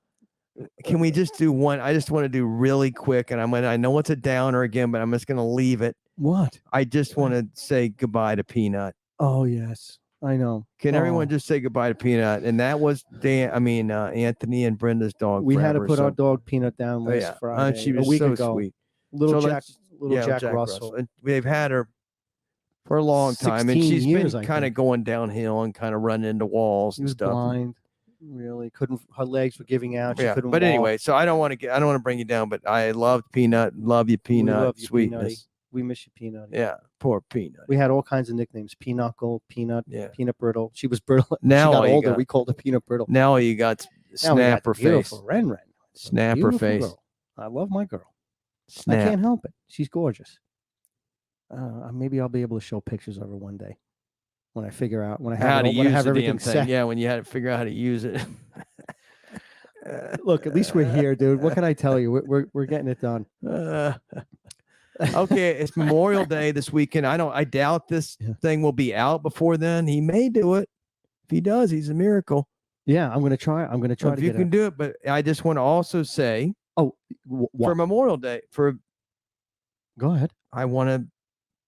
can we just do one? I just want to do really quick, and I know it's a downer again, but I'm just going to leave it. What? I just want to say goodbye to Peanut. Oh yes, I know. Can everyone Oh. just say goodbye to Peanut? And that was Anthony and Brenda's dog. We had to forever, put so- our dog Peanut down Oh, last yeah. Friday. She was a week so ago. sweet. Little So Jack, let's- little Yeah, Jack Russell. And we've had her for a long time, and 16 she's years, I been kind of think. going downhill and kind of running into walls He and was stuff. blind. Really couldn't. Her legs were giving out. She Yeah, couldn't. but walk. anyway, so I don't want to bring you down, but I loved Peanut. Love you, Peanut. love you, Sweetness. Peanutty. We miss you, Peanut. Yeah, poor Peanut. We had all kinds of nicknames: Peanuckle, Peanut, Yeah. Peanut Brittle. She was brittle. Now she all got you older. got- We called her Peanut Brittle. Now you got Now we got snapper the face. beautiful Ren. Snapper Beautiful face. girl. I love my girl. I Snap. can't help it. She's gorgeous. Maybe I'll be able to show pictures of her one day when I figure out when I have, How it to all, when I use have the everything damn thing. set. Yeah, when you had to figure out how to use it. Look, at least we're here, dude. What can I tell you? We're getting it done. Okay, it's Memorial Day this weekend. I doubt this thing will be out before then. He may do it. If he does, he's a miracle. Yeah, I'm gonna try. I'm gonna try If to you get can it. do it, but I just want to also say Oh, for Memorial Day, go ahead. I want to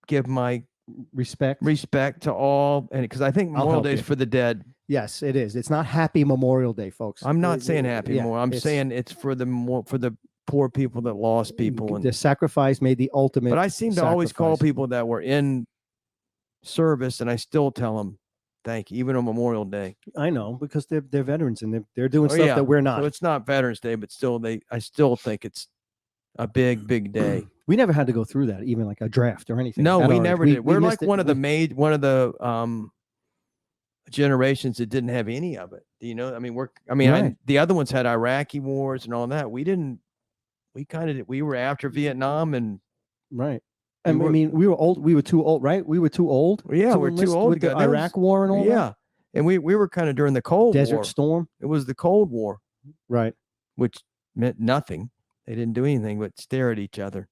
give my Respect. to all, and because I think I'll Memorial help Day is you. for the dead. Yes, it is. It's not Happy Memorial Day, folks. I'm not saying happy yeah, more. I'm it's- saying it's for the poor people that lost people. And, the sacrifice made the ultimate. but I seem to always call sacrifice. people that were in service, and I still tell them thank you, even on Memorial Day. I know because they're veterans and they're doing Oh, stuff yeah. that we're So not. it's not Veterans Day, but still, I still think it's a big day. We never had to go through that, even like a draft or anything. No, at we our age. never did. We're missed like one of the generations that didn't have any of it. Do you know? I mean, Right. the other ones had Iraqi wars and all that. We didn't. We kind of we were after Vietnam, and Right. We And I were- mean, we were old. We were too old, right? We were too old. yeah, to we're enlist too old with to the go. There was- Iraq War and all yeah, that. and we were kind of during the Cold Desert War. Storm. It was the Cold War, Right. which meant nothing. They didn't do anything but stare at each other.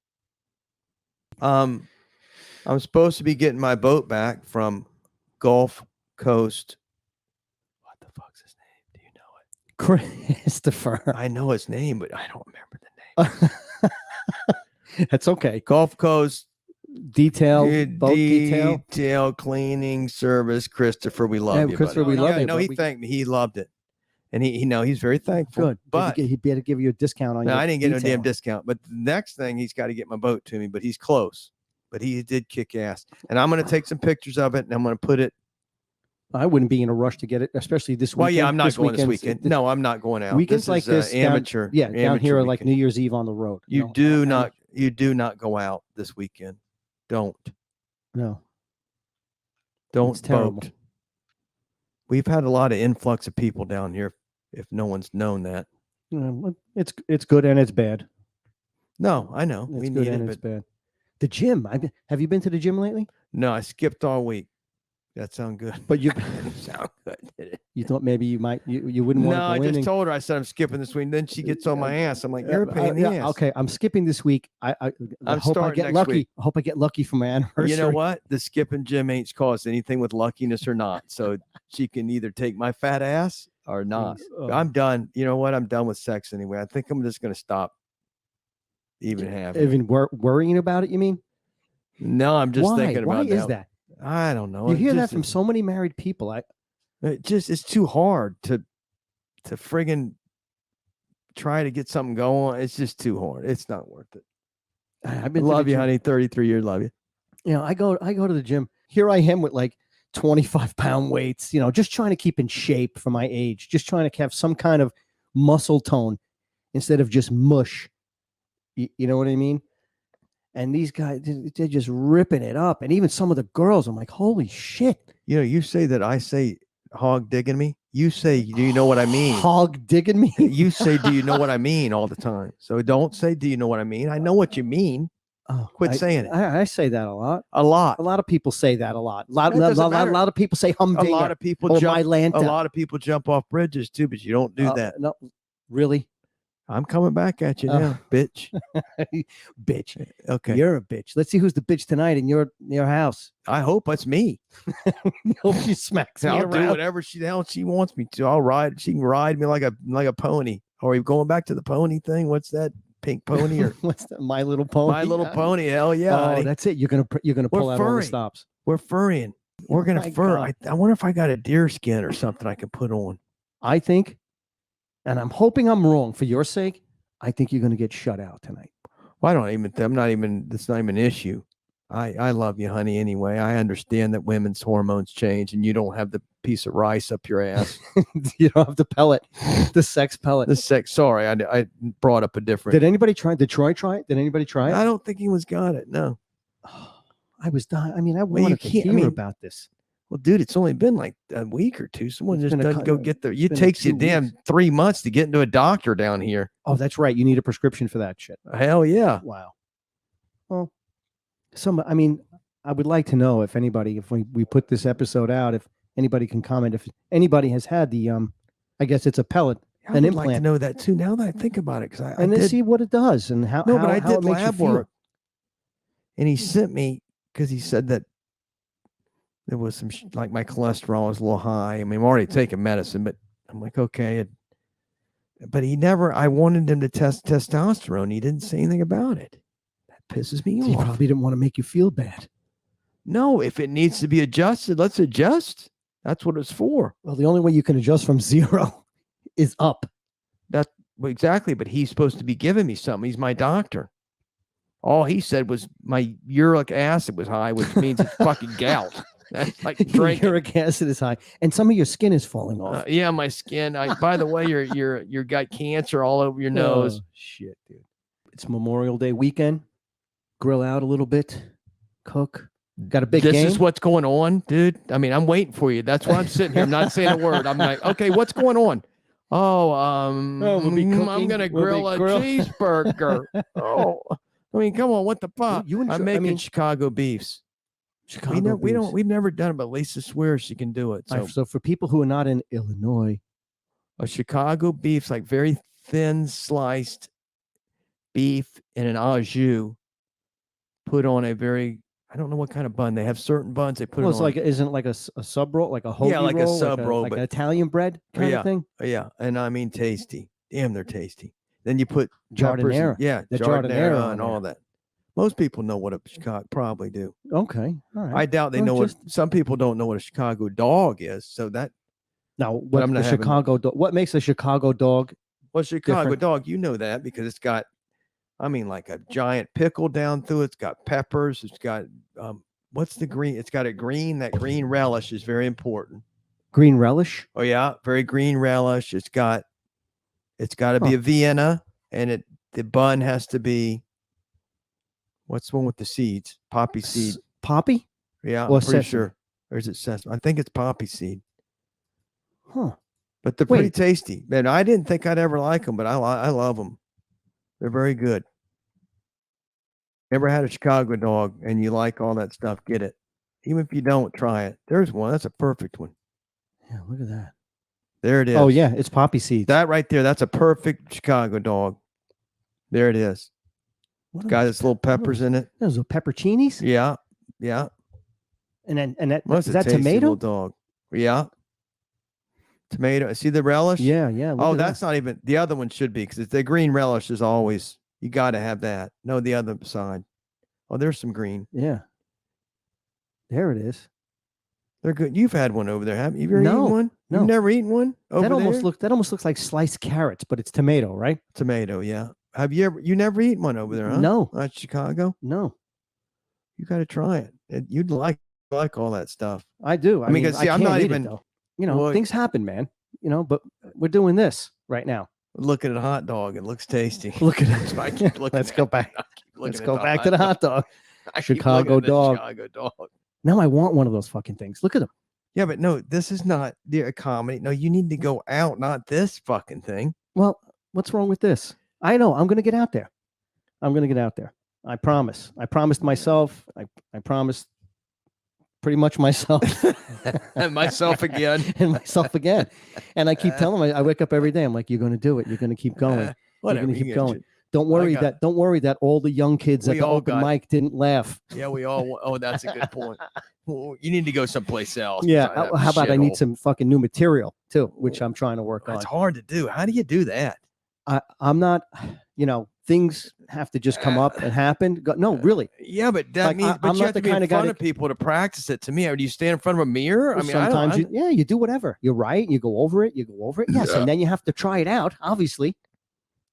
I'm supposed to be getting my boat back from Gulf Coast. What the fuck's his name? Do you know it? Christopher. I know his name, but I don't remember the name. That's okay. Gulf Coast Detail, boat detail. Detail Cleaning Service. Christopher, we love Yeah, you, Christopher, buddy. we love Yeah, you, No, but he we- thanked me. He loved it, and he's very thankful. Good. But He'd better give you a discount on no, your I didn't get no damn detailing. discount. But the next thing, he's got to get my boat to me. But he's close. But he did kick ass, and I'm going to take some pictures of it, and I'm going to put it. I wouldn't be in a rush to get it, especially this weekend. Well, yeah, I'm not going this weekend's- weekend. No, I'm not going out. Weekends This like is, this, down- amateur. Yeah, down amateur here are like weekend. New Year's Eve on the road. You know, do and- not. You do not go out this weekend. Don't No. don't terrible. boat. We've had a lot of influx of people down here. If no one's known that. It's good and it's bad. No, I know. It's We good need and it, it's but bad. The gym. Have you been to the gym lately? no, I skipped all week. That sound good. But you sound good. Did it? you thought maybe you might you wouldn't want No, to I go in just and told her. I said I'm skipping this week. Then she gets on my ass. I'm like, you're a pain in the yeah, ass. okay, I'm skipping this week. I I'm hope I starting get next lucky. week. I hope I get lucky for my anniversary. You know what? The skipping gym ain't caused anything with luckiness or not. So she can either take my fat ass or not. Oh. I'm done. You know what? I'm done with sex anyway. I think I'm just going to stop even having it. Even worrying about it, you mean? No, I'm just Why? thinking about Why is that? I don't know. You It hear that just- from so many married people. it's too hard to friggin' try to get something going. It's just too hard. It's not worth it. I've been to Love the you, gym. honey. 33 years. Love you. You know, I go to the gym. Here I am with like 25-pound weights, you know, just trying to keep in shape for my age, just trying to have some kind of muscle tone instead of just mush. You know what I mean? And these guys, they're just ripping it up. And even some of the girls, I'm like, holy shit. You know, you say that I say hog digging me. You say, do you know what I mean? Hog digging me? You say, do you know what I mean all the time? So don't say, do you know what I mean? I know what you mean. Oh, Quit saying it. I say that a lot. A lot. A lot of people say that a lot. A lot, That doesn't matter. lot of people say A humdinger lot of people or jump. my A lanta. lot of people jump off bridges too, but you don't do that. No, really? I'm coming back at you now, bitch. Bitch. Okay. You're a bitch. Let's see who's the bitch tonight in your house. I hope it's me. Hope she smacks me I'll do around. whatever the hell she wants me to. I'll ride. She can ride me like a pony. Are we going back to the pony thing? What's that? Pink pony or What's that? My Little Pony. My Little Pony? Hell yeah. Oh, honey. that's it. You're gonna We're pull out all the furry. stops. We're furrying. We're gonna my fur. God. I wonder if I got a deer skin or something I can put on. I think, and I'm hoping I'm wrong for your sake. I think you're gonna get shut out tonight. Well, I don't even. I'm not even. It's not even an issue. I love you, honey. Anyway, I understand that women's hormones change, and you don't have the piece of rice up your ass. You don't have the pellet, the sex pellet. The sex. Sorry, I brought up a different. Did anybody try? Did Troy try it? Did anybody try it? I don't think he was got it. No. I was dying. I mean, I Well, you wanted to can't- I hear mean, about this. Well, dude, it's only been like a week or two. Someone It's just been a doesn't cou- go get there. it's It been takes you 2 damn weeks. 3 months to get into a doctor down here. Oh, that's right. You need a prescription for that shit. Hell yeah. Wow. Well, I mean, I would like to know if anybody, if we put this episode out, if anybody can comment, if anybody has had the, I guess it's a pellet, I an would like to implant, know that too. Now that I think about it, because I and then did, see what it does and how, no, how, but I how did it makes you lab feel. work, and he sent me because he said that there was some like my cholesterol was a little high. I mean, I'm already taking medicine, but I'm like, okay. But he never. I wanted him to test testosterone. He didn't say anything about it. That pisses me He off. probably didn't want to make you feel bad. No, if it needs to be adjusted, let's adjust. That's what it's for. Well, the only way you can adjust from 0 is up. Well, exactly, but he's supposed to be giving me something. He's my doctor. All he said was my uric acid was high, which means it's fucking gout. That's like drinking. Uric acid is high, and some of your skin is falling off. Yeah, my skin. By the way, you're got cancer all over your nose. Oh, shit, dude. It's Memorial Day weekend. Grill out a little bit. Cook. Got a big This game. is what's going on, dude. I mean, I'm waiting for you. That's why I'm sitting here. I'm not saying a word. I'm like, okay, what's going on? Oh, we'll be I'm cooking. gonna We'll be grill a cheeseburger. Oh, I mean, come on, what the fuck? You enjoy- I'm I making mean, Chicago beefs. Chicago beefs. We've never done it, but Lisa swears she can do it. So So for people who are not in Illinois, a Chicago beef's like very thin sliced beef in an au jus, put on a very, I don't know what kind of bun. They have certain buns they put well, it it's on. like isn't it like a sub roll, like a hoagie like a roll, sub roll, like but- an Italian bread kind of thing. Yeah, and I mean tasty. Damn, they're tasty. Then you put peppers and- Giardiniera. yeah, The giardiniera giardiniera and on all that. Most people know what a Chicago probably do. Okay, all right. I doubt they Well, know just- what. Some people don't know what a Chicago dog is. So that Now, what I'm the not having- Chicago dog? What makes a Chicago dog? well, Chicago Different. dog, you know that because it's got, I mean, like a giant pickle down through it. It's got peppers. It's got what's the green? It's got a green. That green relish is very important. Green relish. Oh yeah, very green relish. It's got to be Huh. a Vienna, and the bun has to be. What's the one with the seeds? Poppy seed. Poppy? Yeah, or I'm pretty sesame? sure. Or is it sesame? I think it's poppy seed. Huh. But they're pretty Wait. tasty. Man, I didn't think I'd ever like them, but I love them. They're very good. Ever had a Chicago dog and you like all that stuff, get it. Even if you don't, try it. There's one. That's a perfect one. Yeah, look at that. There it is. Oh yeah, it's poppy seeds. That right there, that's a perfect Chicago dog. There it is. What are Got those its little peppers in it. Those are pepperoncinis, Yeah. Yeah. and that Well, it's is a that tasty tomato? little dog. Yeah. Tomato. See the relish? Yeah, yeah. look Oh, at that's not even the other one should be because the green relish is always you got to have that. No, the other side. Oh, there's some green. that. Yeah. There it is. They're good. You've had one over there, haven't you? Have you ever No, eaten one? no. You've never eaten one over That almost there? that almost looks like sliced carrots, but it's tomato, right? Tomato. Yeah. Have you never eaten one over there? Huh? No. At Chicago. No, You got to try it. You'd like all that stuff. I do. I mean, 'cause, see, I'm can't not eat even- it, though. You know, well, things happen, man. You know, but we're doing this right now. Looking at a hot dog, it looks tasty. Look at That's why I keep looking. Let's at go it. back. I keep looking Let's at go back to the hot dog. I keep Chicago looking at the dog. Chicago dog. Now I want one of those fucking things. Look at them. Yeah, but no, this is not the comedy. No, you need to go out, not this fucking thing. Well, what's wrong with this? I know. I'm going to get out there. I'm going to get out there. I promise. I promised myself. I promised pretty much myself And myself again. and myself again. And I keep telling I wake up every day. I'm like, you're going to do it. You're going to keep going. Whatever. keep you get going. your- Don't worry got- don't worry that all the young kids at We the all open got- mic didn't laugh. Yeah, we all. Oh, that's a good point. Well, you need to go someplace else. Yeah. besides that How about I need shithole. some fucking new material too, which I'm trying to work on. It's hard to do. How do you do that? I'm not, things have to just come up and happen. No, really. Yeah, but that Like, means. But I'm you not have the to be in kinda guy front that- of people to practice it. To me, or do you stand in front of a mirror? I mean, Sometimes I don't, you do whatever. You're right. You go over it. Yes, Yeah. and then you have to try it out. Obviously,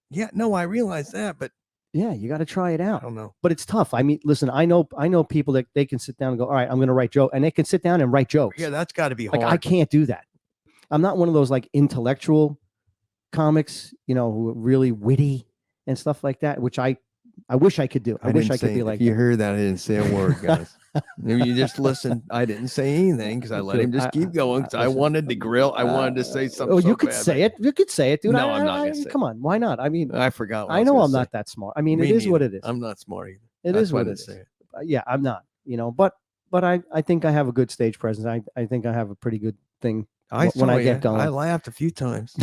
yeah, no, I realize that, but Yeah, you got to try it I out. don't know. But it's tough. I mean, listen, I know people that they can sit down and go, all right, I'm going to write joke, and they can sit down and write jokes. Yeah, that's got to be Like hard. I can't do that. I'm not one of those like intellectual comics, who are really witty and stuff like that, which I wish I could do. I wish I could be like If you that. heard that, I didn't say a word, guys. If you just listen, I didn't say anything because I let him just keep going because I listen, wanted to grill. I wanted to say something. Oh, so you could bad, say it. You could say it, dude. No, I'm not gonna say it. Come on, why not? I mean, I forgot. What I was know gonna I'm say. not that smart. I mean, Me it is what neither. it is. I'm not smart either. It That's is why I what it didn't is. say it. Yeah, I'm not. But I think I have a good stage presence. I think I have a pretty good thing when saw I ya. get going. I laughed a few times.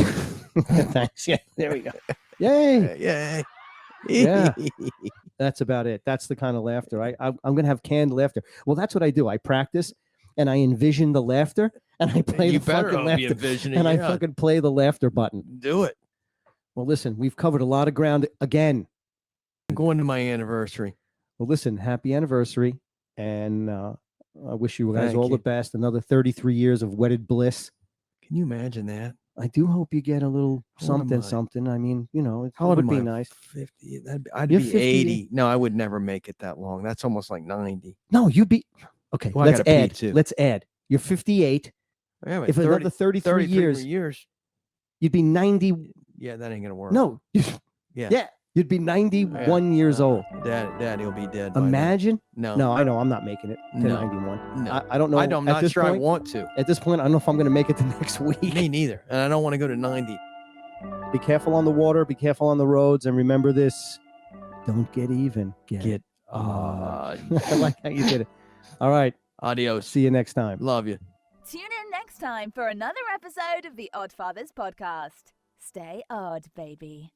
Thanks. Yeah, there we go. Yay. Yeah. Yeah. That's about it. That's the kind of laughter. I'm going to have canned laughter. Well, that's what I do. I practice and I envision the laughter and I play You the better fucking hope you laughter. envision it. And I Yeah. fucking play the laughter button. Do it. Well, listen, we've covered a lot of ground again. I'm going to my anniversary. Well, listen, happy anniversary. And I wish you guys Thank all you. the best. Another 33 years of wedded bliss. Can you imagine that? I do hope you get a little How old am something. I? I mean, it How old would am be I? nice. 50. I'd You're be 50. 80. No, I would never make it that long. That's almost like 90. No, you'd be okay. Well, I let's gotta pee, add. too. Let's add. You're 58. Yeah, but If another 33 years, you'd be 90. Yeah, that ain't gonna work. No. Yeah. You'd be 91 years old. Daddy'll be dead. by then. Imagine. No. No, I know. I'm not making it to No. 91. No. I don't know. I'm at not this sure I point, want to. At this point, I don't know if I'm going to make it to next week. Me neither. And I don't want to go to 90. Be careful on the water. Be careful on the roads. And remember this. Don't get even. Get odd. I like how you did it. All right. Adios. See you next time. Love you. Tune in next time for another episode of the Oddfathers Podcast. Stay odd, baby.